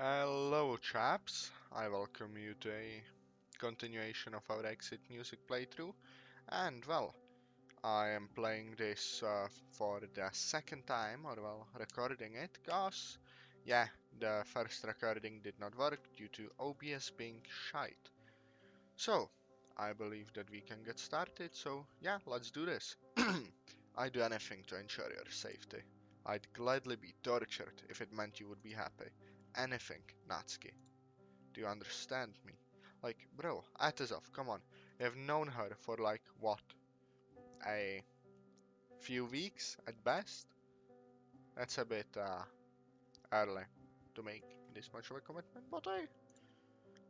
Hello chaps, I welcome you to a continuation of our Exit music playthrough, and well, I am playing this for the second time, or well, recording it, cause yeah, the first recording did not work due to OBS being shite. So, I believe that we can get started, so yeah, let's do this. I'd do anything to ensure your safety. I'd gladly be tortured if it meant you would be happy. Anything, Natsuki. Do you understand me? Like, bro, Atazov, come on. You've known her for like, what? A few weeks at best? That's a bit early to make this much of a commitment, but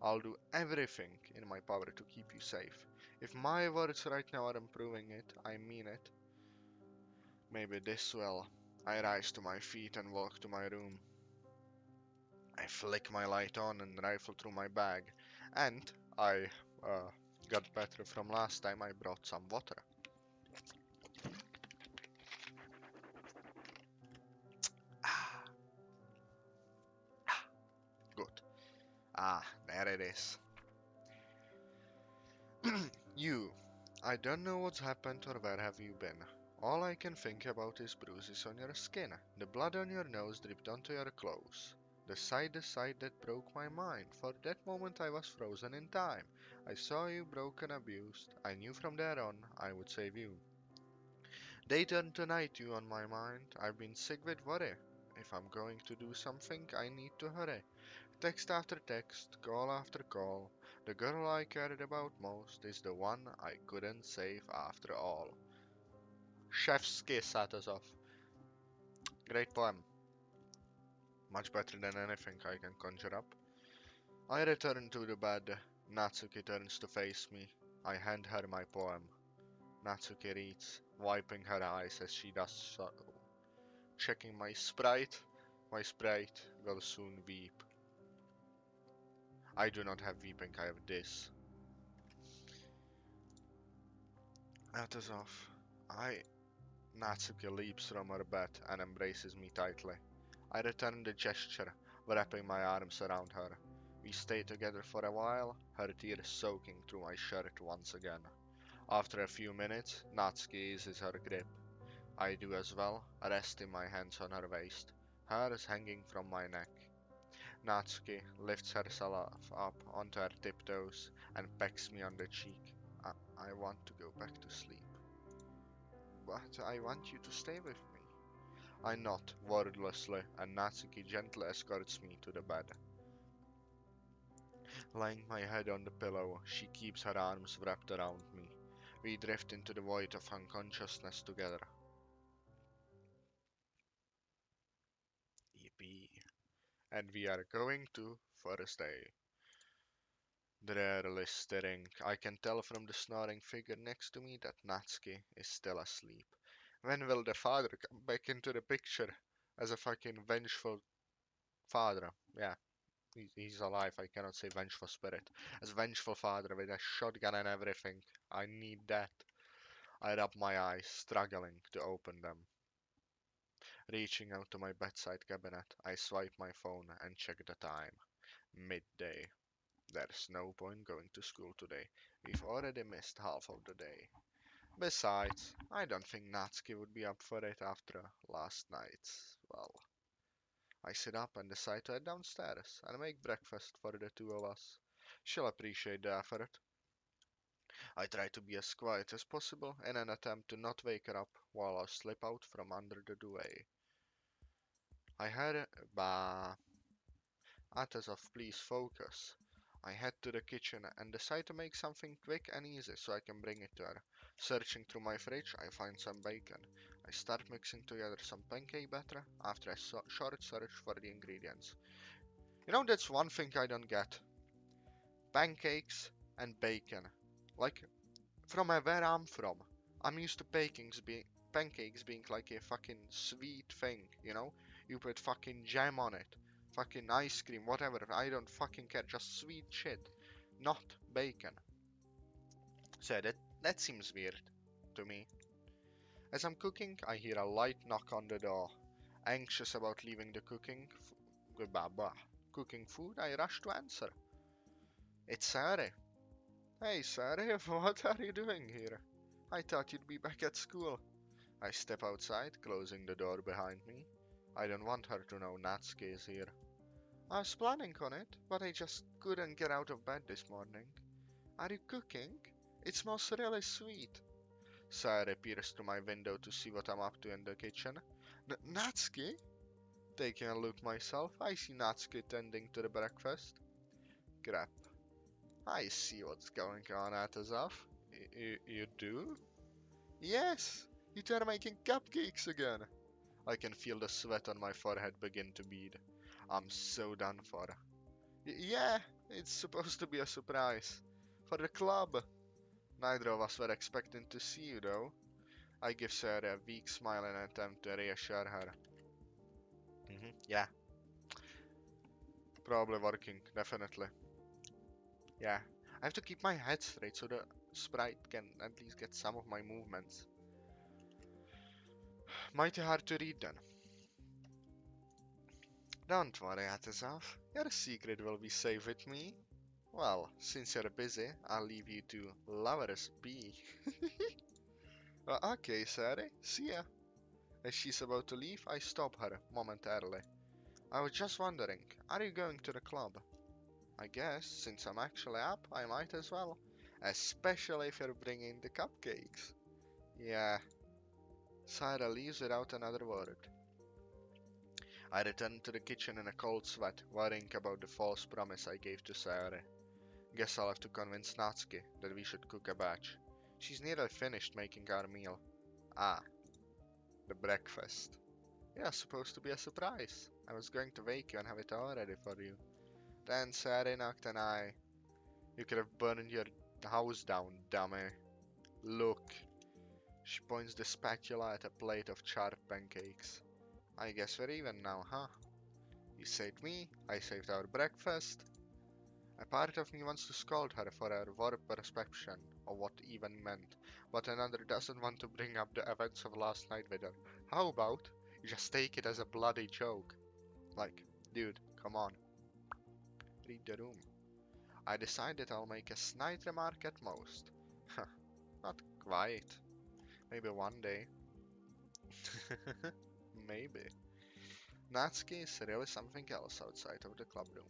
I'll do everything in my power to keep you safe. If my words right now are improving it, I mean it. Maybe this will. I rise to my feet and walk to my room. I flick my light on and rifle through my bag. And I uh, got better from last time. I brought some water. Ah, good. There it is. You. I don't know what's happened or where have you been. All I can think about is bruises on your skin. The blood on your nose dripped onto your clothes. The sight that broke my mind. For that moment I was frozen in time. I saw you broken, abused. I knew from there on I would save you. Day turned to night, you on my mind. I've been sick with worry. If I'm going to do something, I need to hurry. Text after text, call after call. The girl I cared about most is the one I couldn't save after all. Chef's kiss, Atazov. Great poem. Much better than anything I can conjure up. I return to the bed. Natsuki turns to face me. I hand her my poem. Natsuki reads, wiping her eyes as she does so. Checking my sprite. My sprite will soon weep. I do not have weeping, I have this. Atazov. I. Natsuki leaps from her bed and embraces me tightly. I return the gesture, wrapping my arms around her. We stay together for a while, her tears soaking through my shirt once again. After a few minutes, Natsuki eases her grip. I do as well, resting my hands on her waist, hers hanging from my neck. Natsuki lifts herself up onto her tiptoes and pecks me on the cheek. I want to go back to sleep. But I want you to stay with me. I nod wordlessly, and Natsuki gently escorts me to the bed. Laying my head on the pillow, she keeps her arms wrapped around me. We drift into the void of unconsciousness together. Yippee. And we are going to first day. Drearily stirring, I can tell from the snoring figure next to me that Natsuki is still asleep. When will the father come back into the picture as a fucking vengeful father? Yeah, he's alive. I cannot say vengeful spirit. As vengeful father with a shotgun and everything. I need that. I rub my eyes, struggling to open them. Reaching out to my bedside cabinet, I swipe my phone and check the time. Midday. There's no point going to school today. We've already missed half of the day. Besides, I don't think Natsuki would be up for it after last night's. Well, I sit up and decide to head downstairs and make breakfast for the two of us. She'll appreciate the effort. I try to be as quiet as possible in an attempt to not wake her up while I slip out from under the duvet. I heard bah. Atazov, please focus. I head to the kitchen and decide to make something quick and easy so I can bring it to her. Searching through my fridge, I find some bacon. I start mixing together some pancake batter after a short search for the ingredients. You know, that's one thing I don't get. Pancakes and bacon. Like, from where I'm from, I'm used to pancakes being like a fucking sweet thing, you know? You put fucking jam on it, fucking ice cream, whatever. I don't fucking care, just sweet shit, not bacon. So that seems weird to me. As I'm cooking, I hear a light knock on the door. Anxious about leaving the cooking, goodbye, blah. cooking food, I rush to answer. It's Sari. Hey Sari, what are you doing here? I thought you'd be back at school. I step outside, closing the door behind me. I don't want her to know Natsuki is here. I was planning on it, but I just couldn't get out of bed this morning. Are you cooking? It smells really sweet. Sari peers through my window to see what I'm up to in the kitchen. Natsuki? Taking a look myself, I see Natsuki tending to the breakfast. Crap. I see what's going on at Azaf. You do? Yes! You are making cupcakes again! I can feel the sweat on my forehead begin to bead. I'm so done for. Yeah, it's supposed to be a surprise. For the club. Neither of us were expecting to see you though. I give Sarah a weak smile in an attempt to reassure her. Yeah. Probably working, definitely. Yeah. I have to keep my head straight so the sprite can at least get some of my movements. Mighty hard to read then. Don't worry, Atazov. Your secret will be safe with me. Well, since you're busy, I'll leave you to lovers be. Okay, Sari. See ya. As she's about to leave, I stop her momentarily. I was just wondering, are you going to the club? I guess, since I'm actually up, I might as well. Especially if you're bringing the cupcakes. Yeah. Sarah leaves without another word. I return to the kitchen in a cold sweat, worrying about the false promise I gave to Sarah. Guess I'll have to convince Natsuki that we should cook a batch. She's nearly finished making our meal. Ah, the breakfast. Yeah, supposed to be a surprise. I was going to wake you and have it all ready for you. Then Sarah knocked an eye. You could have burned your house down, dummy. Look. She points the spatula at a plate of charred pancakes. I guess we're even now, huh? You saved me, I saved our breakfast. A part of me wants to scold her for her warped perception of what even meant, but another doesn't want to bring up the events of last night with her. How about you just take it as a bloody joke? Like, dude, come on. Read the room. I decided I'll make a snide remark at most. Not quite. Maybe one day. Maybe. Natsuki is really something else outside of the club room.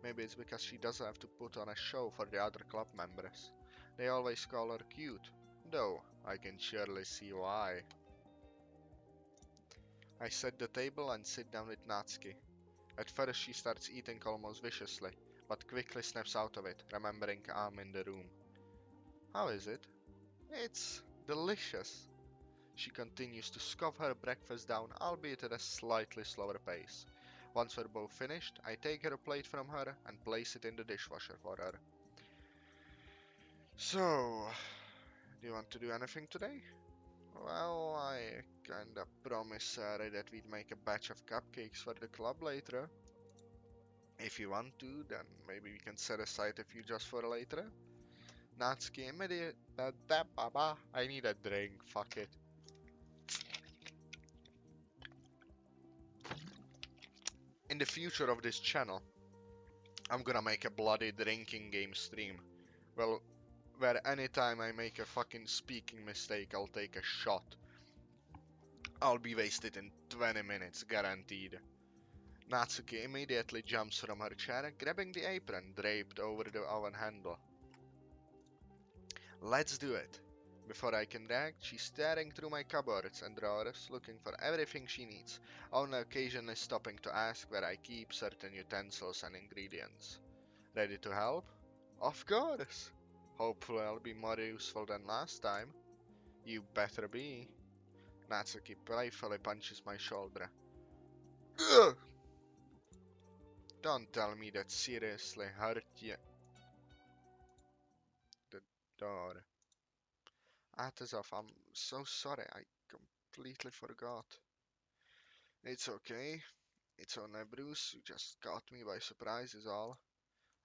Maybe it's because she doesn't have to put on a show for the other club members. They always call her cute, though I can surely see why. I set the table and sit down with Natsuki. At first she starts eating almost viciously, but quickly snaps out of it, remembering I'm in the room. How is it? It's delicious. She continues to scoff her breakfast down, albeit at a slightly slower pace. Once we're both finished, I take her plate from her and place it in the dishwasher for her. So, do you want to do anything today? Well, I kinda promised Sarah that we'd make a batch of cupcakes for the club later. If you want to, then maybe we can set aside a few just for later. Natsuki immediate baba. I need a drink, fuck it. In the future of this channel, I'm gonna make a bloody drinking game stream. Well, where anytime I make a fucking speaking mistake, I'll take a shot. I'll be wasted in 20 minutes, guaranteed. Natsuki immediately jumps from her chair, grabbing the apron draped over the oven handle. Let's do it. Before I can react, she's staring through my cupboards and drawers, looking for everything she needs, only occasionally stopping to ask where I keep certain utensils and ingredients. Ready to help? Of course! Hopefully I'll be more useful than last time. You better be. Natsuki playfully punches my shoulder. Ugh! Don't tell me that seriously hurt you. The door. Atazov, I'm so sorry, I completely forgot. It's okay. It's only a bruise, you just caught me by surprise is all.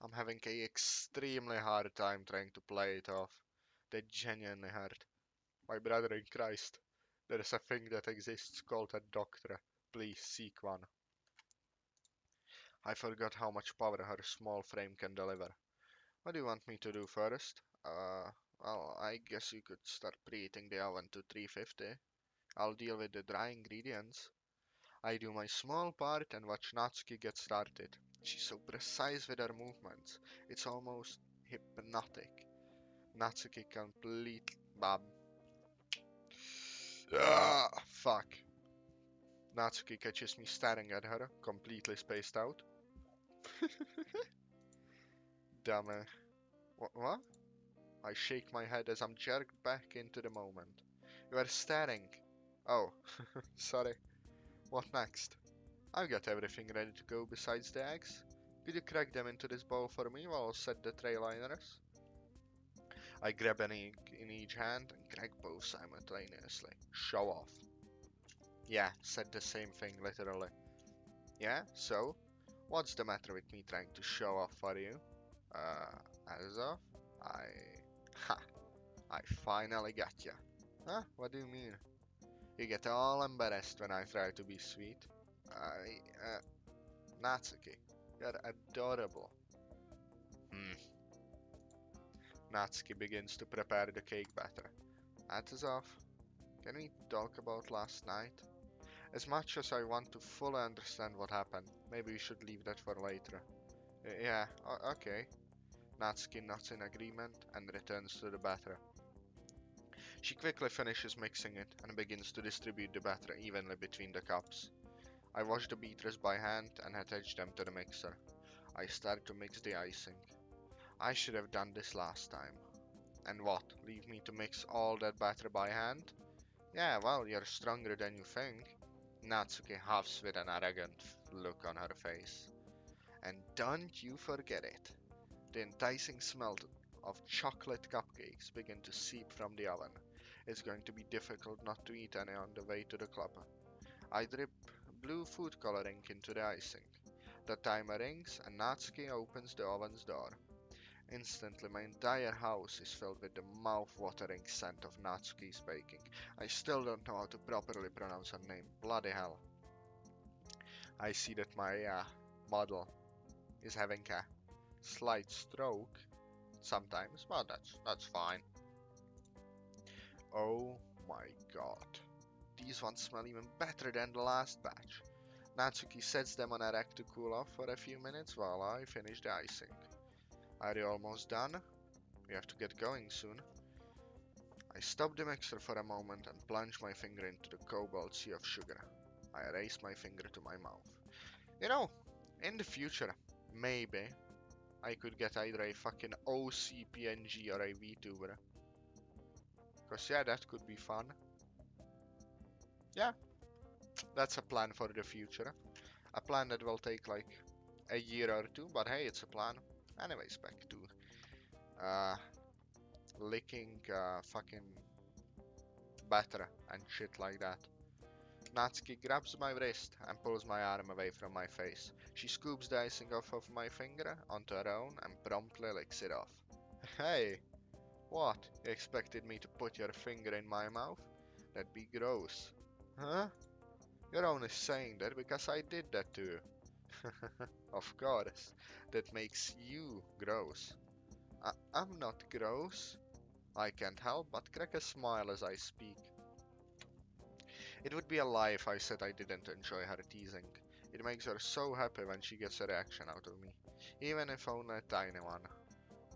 I'm having a extremely hard time trying to play it off. They genuinely hurt. My brother in Christ, there is a thing that exists called a doctor. Please seek one. I forgot how much power her small frame can deliver. What do you want me to do first? Well, I guess you could start preheating the oven to 350. I'll deal with the dry ingredients. I do my small part and watch Natsuki get started. She's so precise with her movements. It's almost hypnotic. Natsuki complete Bob. Fuck. Natsuki catches me staring at her, completely spaced out. Damn it. What? I shake my head as I'm jerked back into the moment. You are staring. Oh, sorry. What next? I've got everything ready to go besides the eggs. Could you crack them into this bowl for me while I set the tray liners? I grab an egg in each hand and crack both simultaneously. Show off. Yeah, said the same thing literally. Yeah, so? What's the matter with me trying to show off for you? As of? I... Ha! I finally got ya. Huh? What do you mean? You get all embarrassed when I try to be sweet. Natsuki, you're adorable. Hmm. Natsuki begins to prepare the cake batter. Atazov, can we talk about last night? As much as I want to fully understand what happened, maybe we should leave that for later. Yeah, okay. Natsuki nods in agreement and returns to the batter. She quickly finishes mixing it and begins to distribute the batter evenly between the cups. I wash the beaters by hand and attach them to the mixer. I start to mix the icing. I should have done this last time. And what, leave me to mix all that batter by hand? Yeah, well, you're stronger than you think. Natsuki huffs with an arrogant look on her face. And don't you forget it. The enticing smell of chocolate cupcakes begin to seep from the oven. It's going to be difficult not to eat any on the way to the club. I drip blue food coloring into the icing. The timer rings and Natsuki opens the oven's door. Instantly, my entire house is filled with the mouth-watering scent of Natsuki's baking. I still don't know how to properly pronounce her name. Bloody hell. I see that my model is having a slight stroke sometimes, but that's fine. Oh my god. These ones smell even better than the last batch. Natsuki sets them on a rack to cool off for a few minutes while I finish the icing. Are you almost done? We have to get going soon. I stop the mixer for a moment and plunge my finger into the cobalt sea of sugar. I raise my finger to my mouth. You know, in the future, maybe I could get either a fucking OCPNG or a VTuber. Cause yeah, that could be fun. Yeah, that's a plan for the future. A plan that will take like a year or two, but hey, it's a plan. Anyways, back to licking fucking batter and shit like that. Natsuki grabs my wrist and pulls my arm away from my face. She scoops the icing off of my finger onto her own and promptly licks it off. Hey, what? You expected me to put your finger in my mouth? That'd be gross. Huh? You're only saying that because I did that to you. Of course, that makes you gross. I'm not gross. I can't help but crack a smile as I speak. It would be a lie if I said I didn't enjoy her teasing. It makes her so happy when she gets a reaction out of me, even if only a tiny one.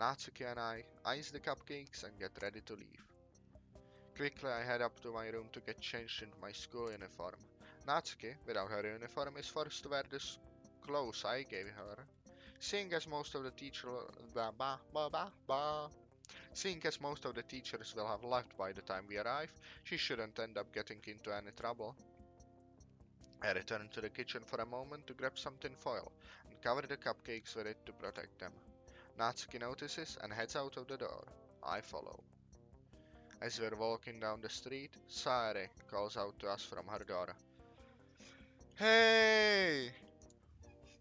Natsuki and I ice the cupcakes and get ready to leave. Quickly I head up to my room to get changed into my school uniform. Natsuki, without her uniform, is forced to wear the clothes I gave her. Seeing as most of the teachers will have left by the time we arrive, she shouldn't end up getting into any trouble. I return to the kitchen for a moment to grab some tin foil and cover the cupcakes with it to protect them. Natsuki notices and heads out of the door. I follow. As we're walking down the street, Saere calls out to us from her door. Hey!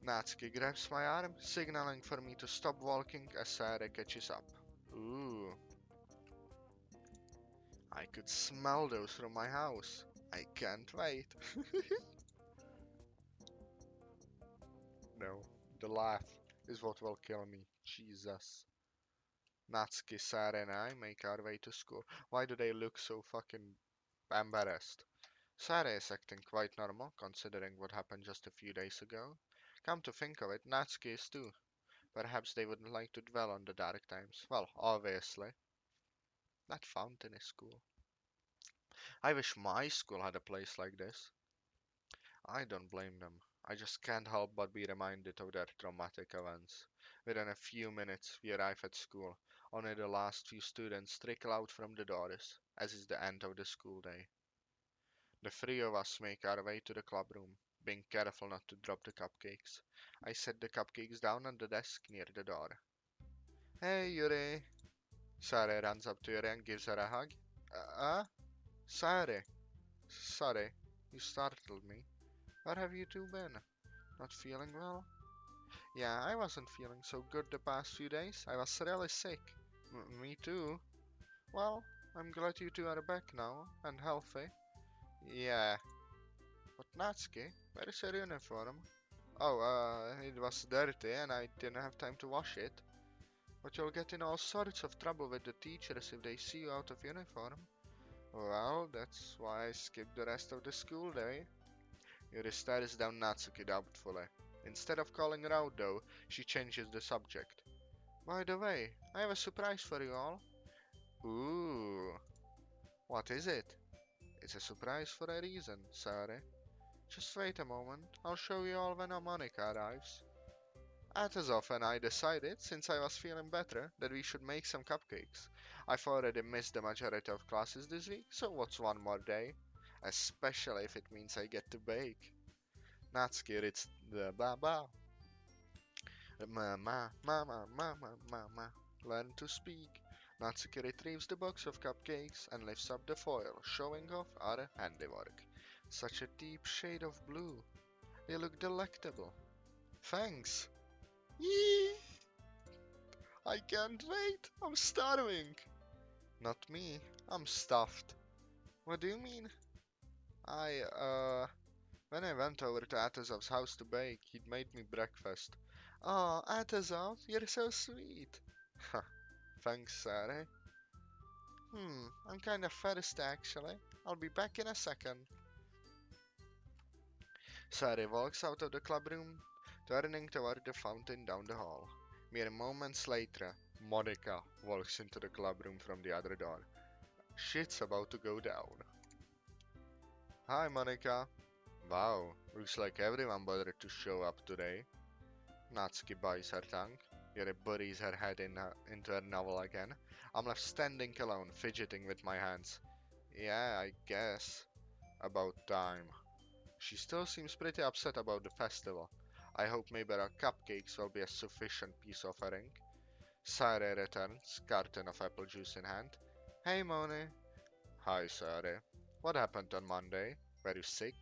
Natsuki grabs my arm, signaling for me to stop walking as Saere catches up. Ooh. I could smell those from my house. I can't wait. No. The laugh is what will kill me. Jesus. Natsuki, Sarah, and I make our way to school. Why do they look so fucking embarrassed? Sarah is acting quite normal, considering what happened just a few days ago. Come to think of it, Natsuki is too. Perhaps they wouldn't like to dwell on the dark times. Well, obviously. That fountain is cool. I wish my school had a place like this. I don't blame them. I just can't help but be reminded of their traumatic events. Within a few minutes, we arrive at school. Only the last few students trickle out from the doors, as is the end of the school day. The three of us make our way to the clubroom, being careful not to drop the cupcakes. I set the cupcakes down on the desk near the door. Hey, Yuri! Sarah runs up to Yuri and gives her a hug. Sarah! Sorry, you startled me. Where have you two been? Not feeling well? Yeah, I wasn't feeling so good the past few days. I was really sick. Me too. Well, I'm glad you two are back now and healthy. Yeah, but Natsuki, where is your uniform? Oh, it was dirty and I didn't have time to wash it. But you'll get in all sorts of trouble with the teachers if they see you out of uniform. Well, that's why I skipped the rest of the school day. Yuri stares down Natsuki doubtfully. Instead of calling her out though, she changes the subject. By the way, I have a surprise for you all. Ooh, what is it? It's a surprise for a reason, sorry. Just wait a moment, I'll show you all when Monica arrives. Atazov and I decided, since I was feeling better, that we should make some cupcakes. I've already missed the majority of classes this week, so what's one more day? Especially if it means I get to bake. Natsuki reads the baba. Mama, mama, mama, mama. Learn to speak. Natsuki retrieves the box of cupcakes and lifts up the foil, showing off our handiwork. Such a deep shade of blue. They look delectable. Thanks. Yee! I can't wait. I'm starving. Not me. I'm stuffed. What do you mean? When I went over to Atazov's house to bake, he'd made me breakfast. Oh, Atazov, you're so sweet. Thanks, Sarah. I'm kind of thirsty actually. I'll be back in a second. Sarah walks out of the clubroom, turning toward the fountain down the hall. Mere moments later, Monica walks into the clubroom from the other door. Shit's about to go down. Hi, Monica. Wow, looks like everyone bothered to show up today. Natsuki bites her tongue. Yuri buries her head into her novel again. I'm left standing alone, fidgeting with my hands. Yeah, I guess. About time. She still seems pretty upset about the festival. I hope maybe our cupcakes will be a sufficient peace offering. Sare returns, carton of apple juice in hand. Hey, Moni. Hi, Sare. What happened on Monday? Were you sick?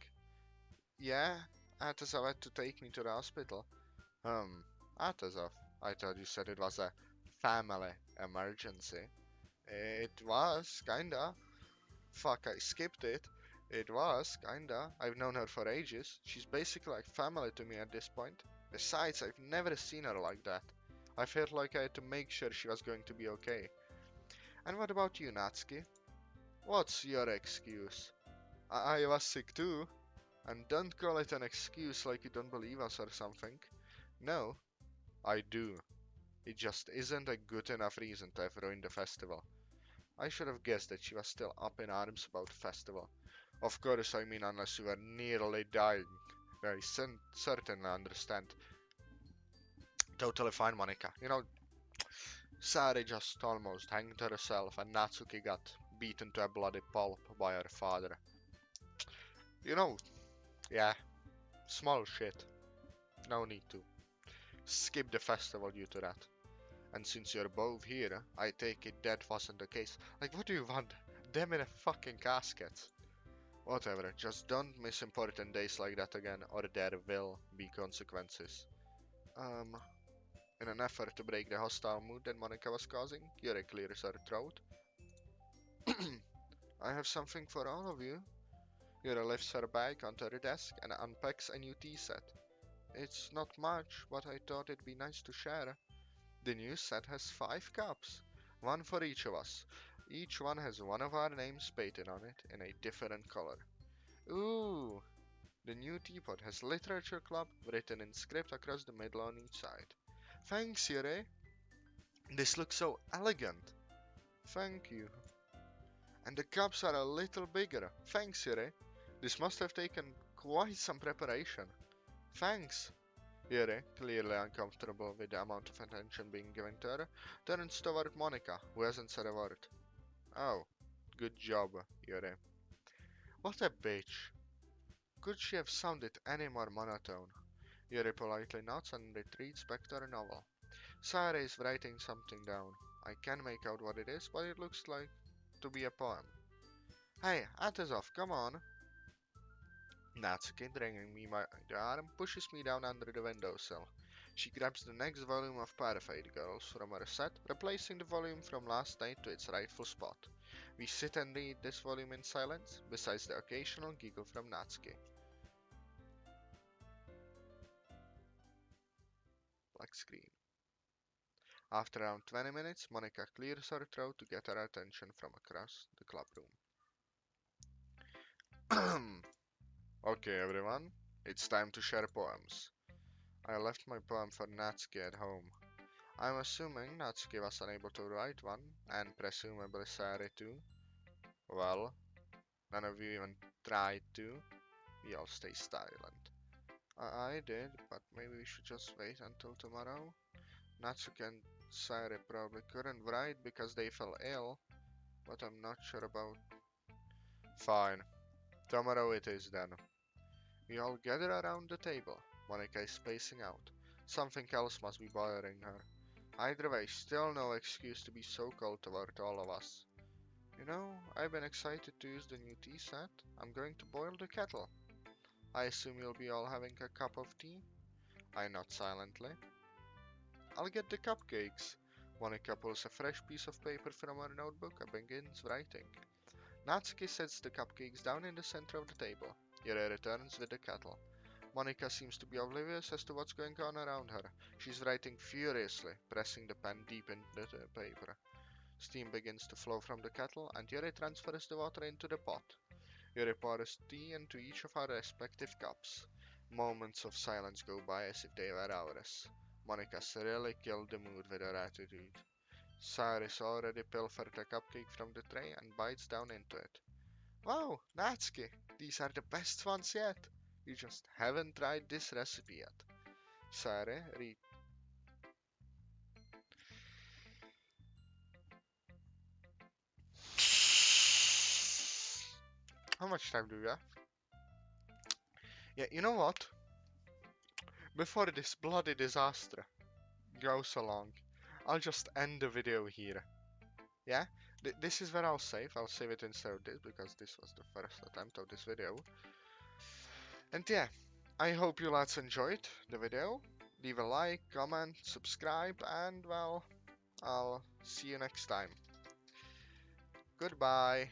Yeah, Atazov had to take me to the hospital. Atazov, I thought you said it was a family emergency. It was, kinda. Fuck, I skipped it. It was, kinda. I've known her for ages. She's basically like family to me at this point. Besides, I've never seen her like that. I felt like I had to make sure she was going to be okay. And what about you, Natsuki? What's your excuse? I was sick too. And don't call it an excuse like you don't believe us or something. No, I do. It just isn't a good enough reason to have ruined the festival. I should have guessed that she was still up in arms about the festival. Of course, I mean unless you were nearly dying. I certainly understand. Totally fine, Monica. Sari just almost hanged herself and Natsuki got beaten to a bloody pulp by her father. Yeah, small shit. No need to. Skip the festival due to that. And since you're both here, I take it that wasn't the case. Like, what do you want? Them in a fucking casket. Whatever, just don't miss important days like that again, or there will be consequences. In an effort to break the hostile mood that Monica was causing, Yuri clears her throat. I have something for all of you. Yuri lifts her bag onto her desk and unpacks a new tea set. It's not much, but I thought it'd be nice to share. The new set has 5 cups, one for each of us. Each one has one of our names painted on it in a different color. Ooh! The new teapot has Literature Club written in script across the middle on each side. Thanks, Yuri. This looks so elegant. Thank you. And the cups are a little bigger. Thanks, Yuri. This must have taken quite some preparation. Thanks. Yuri, clearly uncomfortable with the amount of attention being given to her, turns toward Monica, who hasn't said a word. Oh, good job, Yuri. What a bitch. Could she have sounded any more monotone? Yuri politely nods and retreats back to her novel. Sarah is writing something down. I can't make out what it is, but it looks like to be a poem. Hey, Atazov, come on! Natsuki, dragging me by the arm, pushes me down under the windowsill. She grabs the next volume of Parfait Girls from her set, replacing the volume from last night to its rightful spot. We sit and read this volume in silence, besides the occasional giggle from Natsuki. Black screen. After around 20 minutes, Monica clears her throat to get her attention from across the clubroom. Okay, everyone, it's time to share poems. I left my poem for Natsuki at home. I'm assuming Natsuki was unable to write one, and presumably Sari too. Well, none of you even tried to. We all stay silent. I did, but maybe we should just wait until tomorrow. Natsuki and Sari probably couldn't write because they fell ill, but I'm not sure about. Fine, tomorrow it is then. We all gather around the table. Monica is spacing out. Something else must be bothering her. Either way, still no excuse to be so cold toward all of us. You know, I've been excited to use the new tea set. I'm going to boil the kettle. I assume you'll be all having a cup of tea? I nod silently. I'll get the cupcakes. Monica pulls a fresh piece of paper from her notebook and begins writing. Natsuki sets the cupcakes down in the center of the table. Yuri returns with the kettle. Monica seems to be oblivious as to what's going on around her. She's writing furiously, pressing the pen deep into the paper. Steam begins to flow from the kettle, and Yuri transfers the water into the pot. Yuri pours tea into each of our respective cups. Moments of silence go by as if they were hours. Monica's really killed the mood with her attitude. Cyrus already pilfered a cupcake from the tray and bites down into it. Wow, Natsuki, these are the best ones yet. You just haven't tried this recipe yet. Sare, read. How much time do we have? Yeah, you know what? Before this bloody disaster goes along, I'll just end the video here. Yeah? This is where I'll save. I'll save it instead of this because this was the first attempt of this video. And yeah, I hope you lads enjoyed the video. Leave a like, comment, subscribe, and well, I'll see you next time. Goodbye.